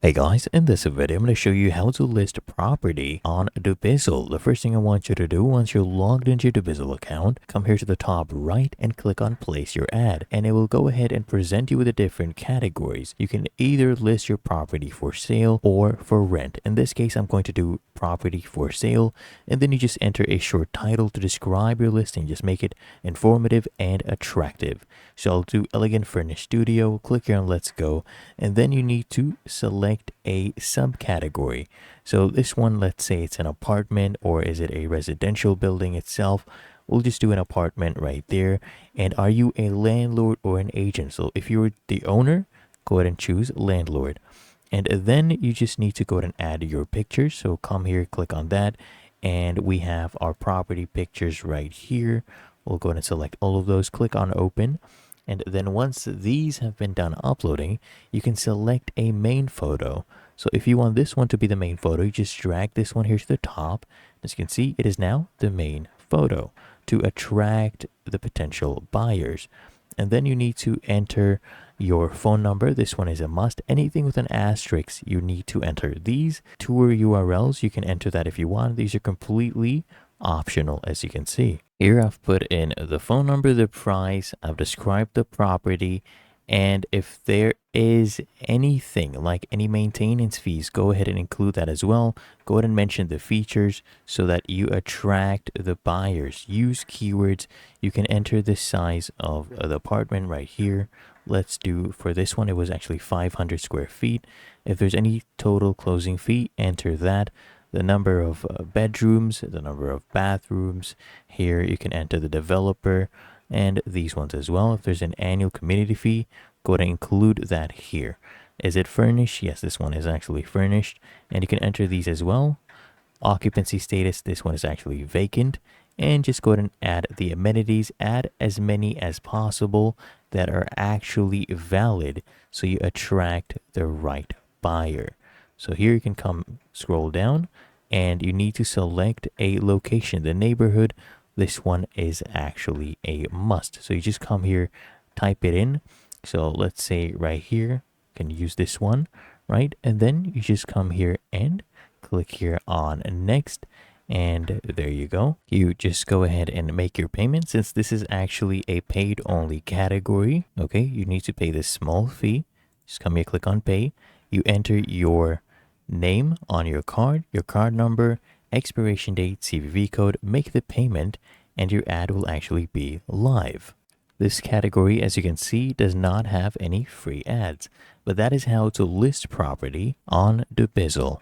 Hey guys, in this video, I'm going to show you how to list a property on dubizzle. The first thing I want you to do once you're logged into your dubizzle account, come here to the top right and click on place your ad, and it will go ahead and present you with the different categories. You can either list your property for sale or for rent. In this case, I'm going to do property for sale, and then you just enter a short title to describe your listing. Just make it informative and attractive. So I'll do elegant furnished studio, click here on let's go, and then you need to select a subcategory. So this one, let's say it's an apartment, or is it a residential building itself? We'll just do an apartment right there. And are you a landlord or an agent? So if you're the owner, go ahead and choose landlord. And then you just need to go ahead and add your pictures. So come here, click on that, and we have our property pictures right here. We'll go ahead and select all of those, click on open. And then once these have been done uploading, you can select a main photo. So if you want this one to be the main photo, you just drag this one here to the top. As you can see, it is now the main photo to attract the potential buyers. And then you need to enter your phone number. This one is a must. Anything with an asterisk, you need to enter. These tour URLs, you can enter that if you want. These are completely optional, as you can see. Here I've put in the phone number, the price, I've described the property, and if there is anything like any maintenance fees, go ahead and include that as well. Go ahead and mention the features so that you attract the buyers. Use keywords. You can enter the size of the apartment right here. Let's do, for this one, it was actually 500 square feet. If there's any total closing fee, enter that. The number of bedrooms, the number of bathrooms. Here you can enter the developer and these ones as well. If there's an annual community fee, go ahead and include that here. Is it furnished? Yes, this one is actually furnished, and you can enter these as well. Occupancy status, this one is actually vacant, and just go ahead and add the amenities. Add as many as possible that are actually valid so you attract the right buyer. So here you can come scroll down, and you need to select a location, the neighborhood. This one is actually a must. So you just come here, type it in. So let's say right here, you can use this one, right? And then you just come here and click here on next. And there you go. You just go ahead and make your payment. Since this is actually a paid only category, okay, you need to pay this small fee. Just come here, click on pay. You enter your name on your card number, expiration date, CVV code, make the payment, and your ad will actually be live. This category, as you can see, does not have any free ads, but that is how to list property on dubizzle.